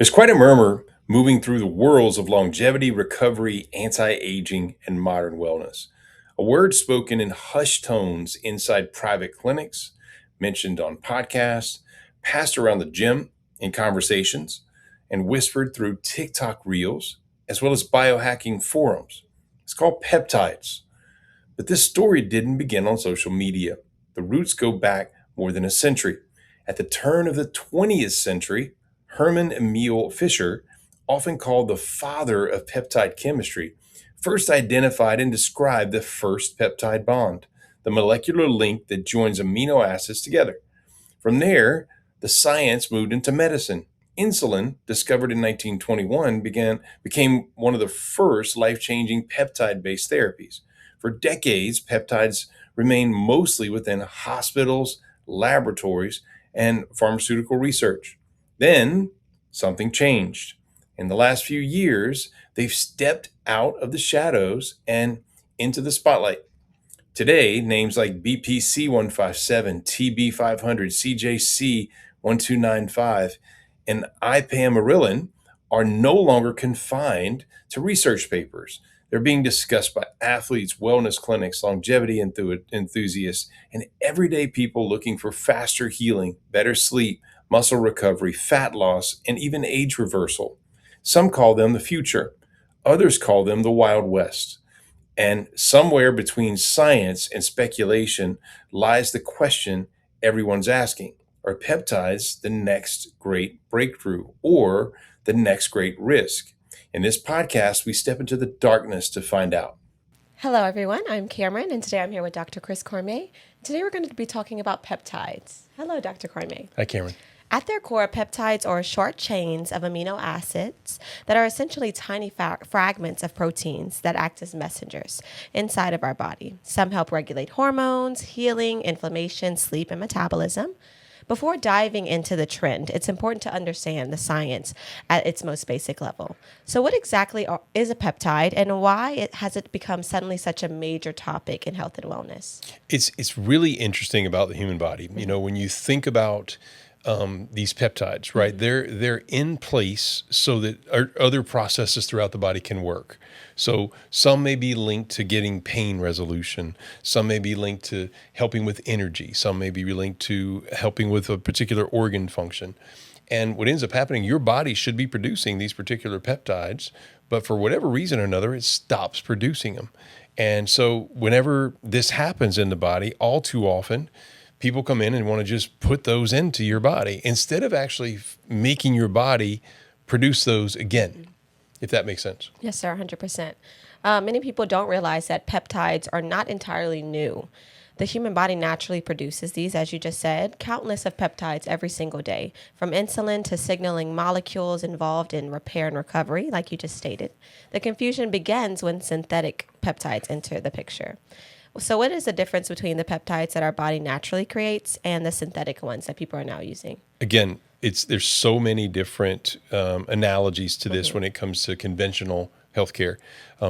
There's quite a murmur moving through the worlds of longevity, recovery, anti aging, and modern wellness. A word spoken in hushed tones inside private clinics, mentioned on podcasts, passed around the gym in conversations, and whispered through TikTok reels, as well as biohacking forums. It's called peptides. But this story didn't begin on social media. The roots go back more than a century. At the turn of the 20th century, Hermann Emil Fischer, often called the father of peptide chemistry, first identified and described the first peptide bond, the molecular link that joins amino acids together. From there, the science moved into medicine. Insulin, discovered in 1921, became one of the first life-changing peptide-based therapies. For decades, peptides remained mostly within hospitals, laboratories, and pharmaceutical research. Then something changed. In the last few years, they've stepped out of the shadows and into the spotlight. Today, names like BPC 157, TB 500, CJC 1295, and Ipamorelin are no longer confined to research papers. They're being discussed by athletes, wellness clinics, longevity enthusiasts, and everyday people looking for faster healing, better sleep, muscle recovery, fat loss, and even age reversal. Some call them the future. Others call them the Wild West. And somewhere between science and speculation lies the question everyone's asking. Are peptides the next great breakthrough or the next great risk? In this podcast, we step into the darkness to find out. Hello, everyone. I'm Cameron, and today I'm here with Dr. Chris Korme. Today we're going to be talking about peptides. Hello, Dr. Korme. Hi, Cameron. At their core, peptides are short chains of amino acids that are essentially tiny fragments of proteins that act as messengers inside of our body. Some help regulate hormones, healing, inflammation, sleep, and metabolism. Before diving into the trend, it's important to understand the science at its most basic level. So what exactly is a peptide, and why has it become suddenly such a major topic in health and wellness? It's really interesting about the human body. You know, when you think about these peptides, right? They're in place so that other processes throughout the body can work. So some may be linked to getting pain resolution. Some may be linked to helping with energy. Some may be linked to helping with a particular organ function. And what ends up happening, your body should be producing these particular peptides, but for whatever reason or another, it stops producing them. And so whenever this happens in the body, all too often, people come in and want to just put those into your body instead of actually making your body produce those again, if that makes sense. Yes, sir, 100%. Many people don't realize that peptides are not entirely new. The human body naturally produces these, as you just said, countless of peptides every single day, from insulin to signaling molecules involved in repair and recovery, like you just stated. The confusion begins when synthetic peptides enter the picture. So what is the difference between the peptides that our body naturally creates and the synthetic ones that people are now using? Again, there's so many different analogies to this when it comes to conventional healthcare.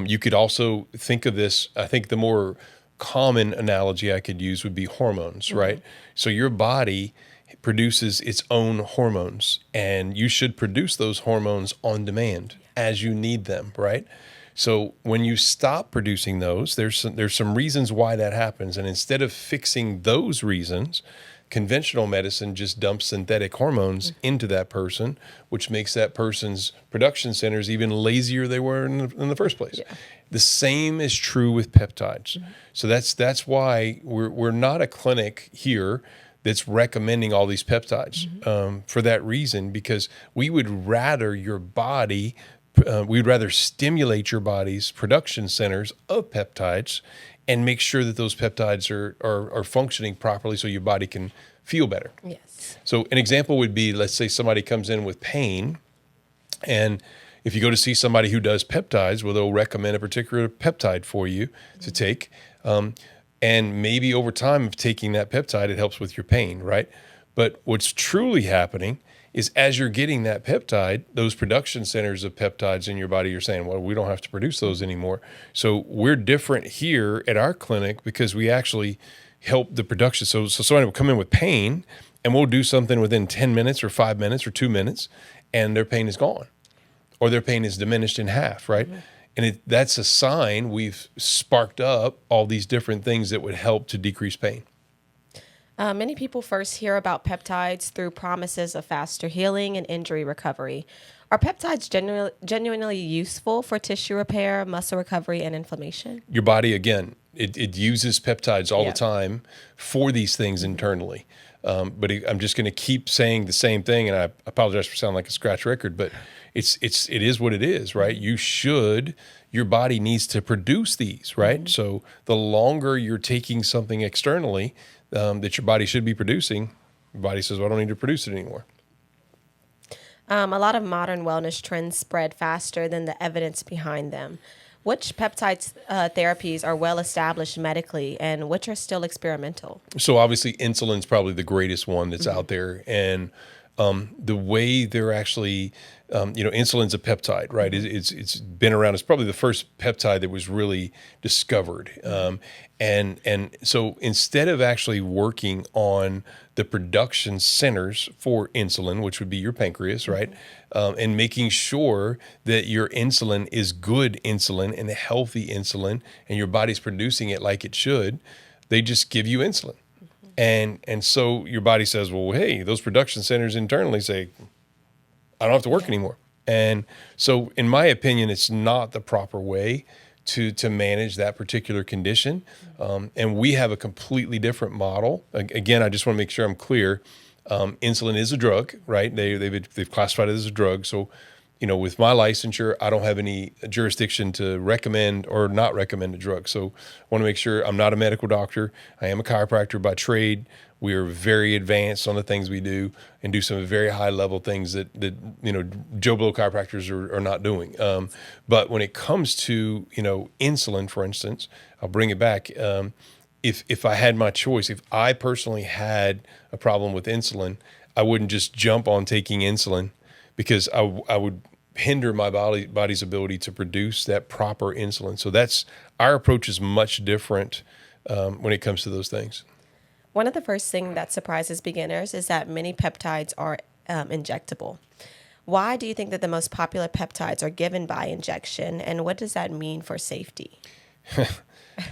You could also think of this, I think the more common analogy I could use would be hormones, right? So your body produces its own hormones, and you should produce those hormones on demand as you need them, right? So when you stop producing those, there's some reasons why that happens. And instead of fixing those reasons, conventional medicine just dumps synthetic hormones into that person, which makes that person's production centers even lazier than they were in the first place. Yeah. The same is true with peptides. So that's why we're not a clinic here that's recommending all these peptides for that reason, because we would rather your body we'd rather stimulate your body's production centers of peptides and make sure that those peptides are functioning properly so your body can feel better. Yes. So an example would be, let's say somebody comes in with pain, and if you go to see somebody who does peptides, well, they'll recommend a particular peptide for you to take. And maybe over time of taking that peptide, it helps with your pain, right? But what's truly happening is as you're getting that peptide, those production centers of peptides in your body are saying, well, we don't have to produce those anymore. So we're different here at our clinic because we actually help the production. So somebody will come in with pain, and we'll do something within 10 minutes or 5 minutes or 2 minutes, and their pain is gone, or their pain is diminished in half, right? And that's a sign we've sparked up all these different things that would help to decrease pain. Many people first hear about peptides through promises of faster healing and injury recovery. Are peptides genuinely useful for tissue repair, muscle recovery, and inflammation? Your body, again, it uses peptides all Yeah. the time for these things internally. I'm just going to keep saying the same thing, and I apologize for sounding like a scratch record, but it is what it is, right? Your body needs to produce these, right? So the longer you're taking something externally that your body should be producing, your body says, well, I don't need to produce it anymore. A lot of modern wellness trends spread faster than the evidence behind them. Which peptide therapies are well established medically and which are still experimental? So obviously insulin's probably the greatest one that's out there. And the way they're actually, insulin's a peptide, right? It's been around. It's probably the first peptide that was really discovered. And so instead of actually working on the production centers for insulin, which would be your pancreas, right? And making sure that your insulin is good insulin and healthy insulin, and your body's producing it like it should, they just give you insulin. And so your body says, well, hey, those production centers internally say, I don't have to work anymore. And so in my opinion, it's not the proper way to manage that particular condition. And we have a completely different model. Again, I just want to make sure I'm clear. Insulin is a drug, right? They've classified it as a drug. So, with my licensure, I don't have any jurisdiction to recommend or not recommend a drug. So I want to make sure I'm not a medical doctor. I am a chiropractor by trade. We are very advanced on the things we do and do some very high level things that Joe Blow chiropractors are not doing. But when it comes to, insulin, for instance, I'll bring it back. If I had my choice, if I personally had a problem with insulin, I wouldn't just jump on taking insulin because I would hinder my body's ability to produce that proper insulin. So our approach is much different when it comes to those things. One of the first things that surprises beginners is that many peptides are injectable. Why do you think that the most popular peptides are given by injection, and what does that mean for safety?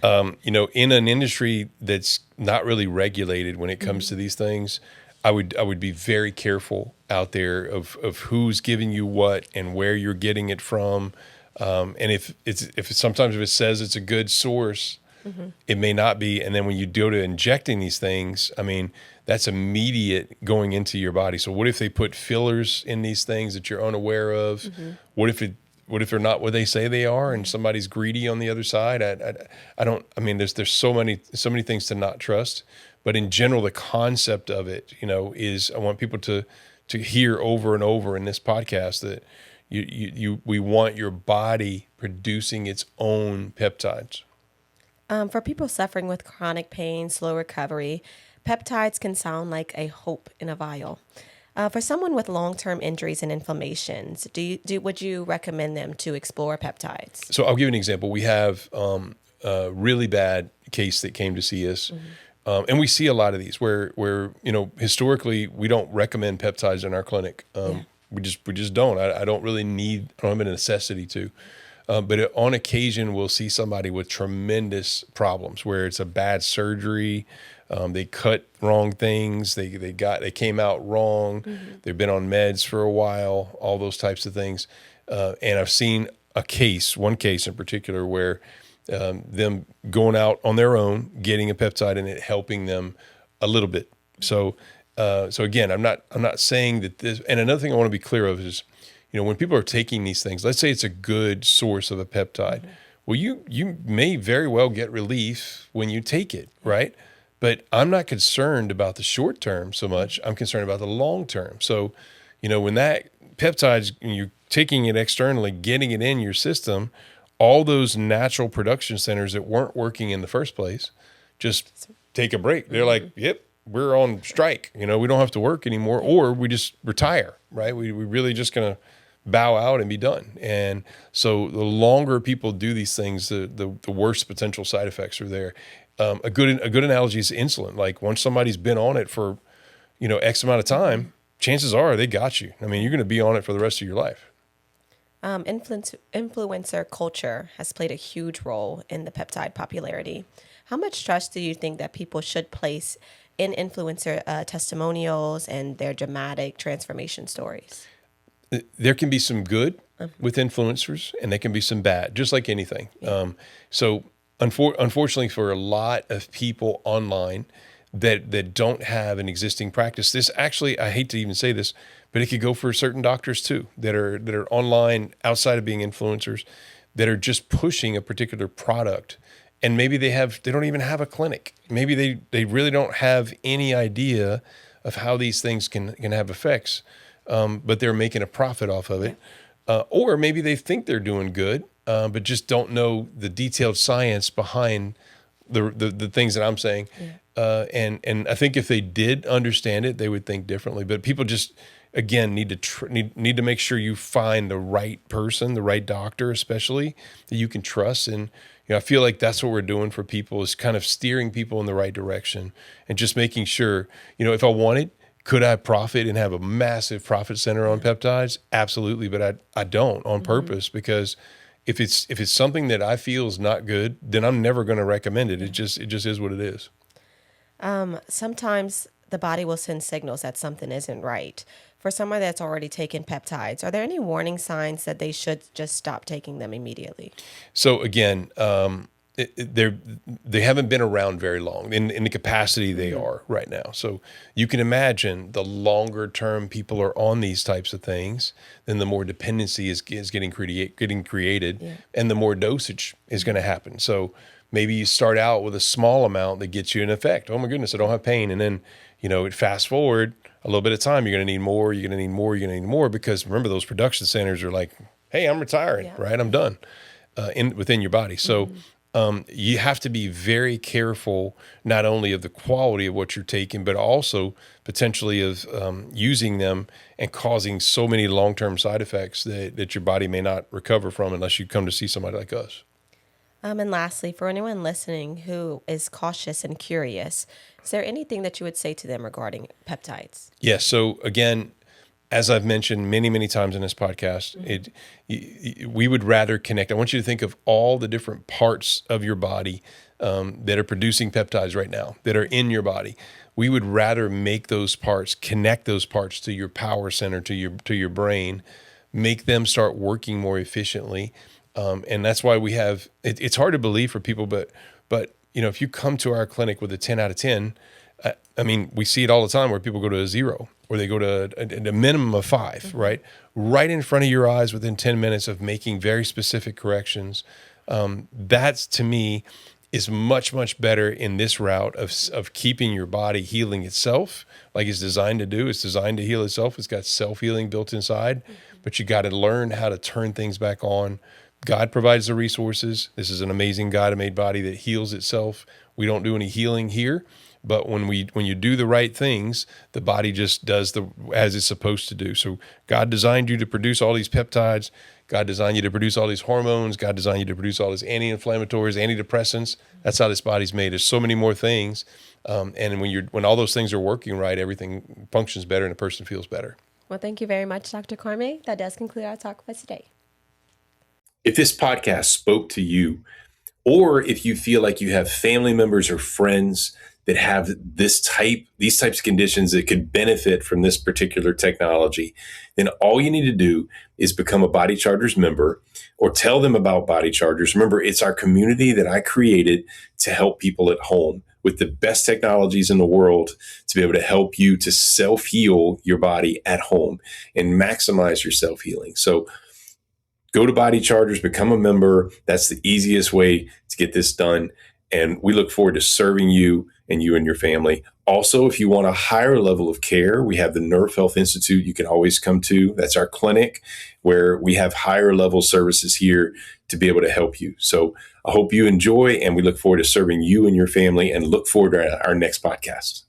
In an industry that's not really regulated when it comes to these things, I would be very careful out there of who's giving you what and where you're getting it from. And if sometimes it says it's a good source, it may not be. And then when you go to injecting these things, I mean, that's immediate going into your body. So what if they put fillers in these things that you're unaware of? What if they're not what they say they are, and somebody's greedy on the other side? There's so many things to not trust. But in general, the concept of it, is I want people to hear over and over in this podcast that we want your body producing its own peptides. For people suffering with chronic pain, slow recovery, peptides can sound like a hope in a vial. For someone with long-term injuries and inflammations, would you recommend them to explore peptides? So I'll give you an example. We have a really bad case that came to see us. And we see a lot of these where historically we don't recommend peptides in our clinic. We just don't. I don't have a necessity to. But on occasion, we'll see somebody with tremendous problems where it's a bad surgery. They cut wrong things. They came out wrong. They've been on meds for a while, all those types of things. And I've seen one case in particular where them going out on their own, getting a peptide and it helping them a little bit. So again, I'm not saying that this, and another thing I want to be clear of is, when people are taking these things, let's say it's a good source of a peptide. Well, you may very well get relief when you take it, right? But I'm not concerned about the short term so much. I'm concerned about the long term. So, when that peptide's, you're taking it externally, getting it in your system, all those natural production centers that weren't working in the first place just take a break. They're like, yep, we're on strike. We don't have to work anymore, or we just retire, right? We really just going to bow out and be done. And so the longer people do these things, the worse potential side effects are there. A good analogy is insulin. Like once somebody's been on it for, X amount of time, chances are they got you. I mean, you're going to be on it for the rest of your life. Influencer culture has played a huge role in the peptide popularity. How much trust do you think that people should place in influencer testimonials and their dramatic transformation stories? There can be some good with influencers, and there can be some bad, just like anything. So unfortunately, for a lot of people online that don't have an existing practice, this actually, I hate to even say this, but it could go for certain doctors too that are online outside of being influencers, that are just pushing a particular product. And maybe they don't even have a clinic. Maybe they really don't have any idea of how these things can have effects, but they're making a profit off of it. Or maybe they think they're doing good, but just don't know the detailed science behind the things that I'm saying. And I think if they did understand it, they would think differently. But people just, again, need to make sure you find the right person, the right doctor, especially, that you can trust. And I feel like that's what we're doing for people, is kind of steering people in the right direction and just making sure, if I wanted, could I profit and have a massive profit center on peptides? Absolutely, but I don't on purpose, because if it's something that I feel is not good, then I'm never going to recommend it. It just is what it is. Sometimes the body will send signals that something isn't right. For someone that's already taken peptides, are there any warning signs that they should just stop taking them immediately? So again, they haven't been around very long in the capacity they are right now. So you can imagine the longer term people are on these types of things, then the more dependency is getting created, and the more dosage is going to happen. So maybe you start out with a small amount that gets you an effect. Oh my goodness, I don't have pain. And then, it fast forward a little bit of time, you're going to need more, you're going to need more, you're going to need more, because remember, those production centers are like, hey, I'm retiring, right? I'm done within your body. So you have to be very careful, not only of the quality of what you're taking, but also potentially of using them and causing so many long-term side effects that your body may not recover from unless you come to see somebody like us. And lastly, for anyone listening who is cautious and curious, is there anything that you would say to them regarding peptides? Yes. So again, as I've mentioned many, many times in this podcast, we would rather connect. I want you to think of all the different parts of your body that are producing peptides right now, that are in your body. We would rather make those parts, connect those parts to your power center, to your brain, make them start working more efficiently. And that's why we have, it's hard to believe for people, but if you come to our clinic with a 10 out of 10, we see it all the time where people go to a 0, or they go to a minimum of 5, right in front of your eyes within 10 minutes of making very specific corrections. That's, to me, is much, much better in this route of keeping your body healing itself like it's designed to do. It's designed to heal itself. It's got self-healing built inside, but you got to learn how to turn things back on. God provides the resources. This is an amazing God-made body that heals itself. We don't do any healing here, but when you do the right things, the body just does as it's supposed to do. So God designed you to produce all these peptides. God designed you to produce all these hormones. God designed you to produce all these anti-inflammatories, antidepressants. That's how this body's made. There's so many more things, and when all those things are working right, everything functions better and the person feels better. Well, thank you very much, Dr. Korme. That does conclude our talk for today. If this podcast spoke to you, or if you feel like you have family members or friends that have these types of conditions that could benefit from this particular technology, then all you need to do is become a Body Chargers member or tell them about Body Chargers. Remember, it's our community that I created to help people at home with the best technologies in the world to be able to help you to self-heal your body at home and maximize your self-healing. So go to Body Chargers, become a member. That's the easiest way to get this done. And we look forward to serving you and your family. Also, if you want a higher level of care, we have the Nerve Health Institute you can always come to. That's our clinic where we have higher level services here to be able to help you. So I hope you enjoy, and we look forward to serving you and your family, and look forward to our next podcast.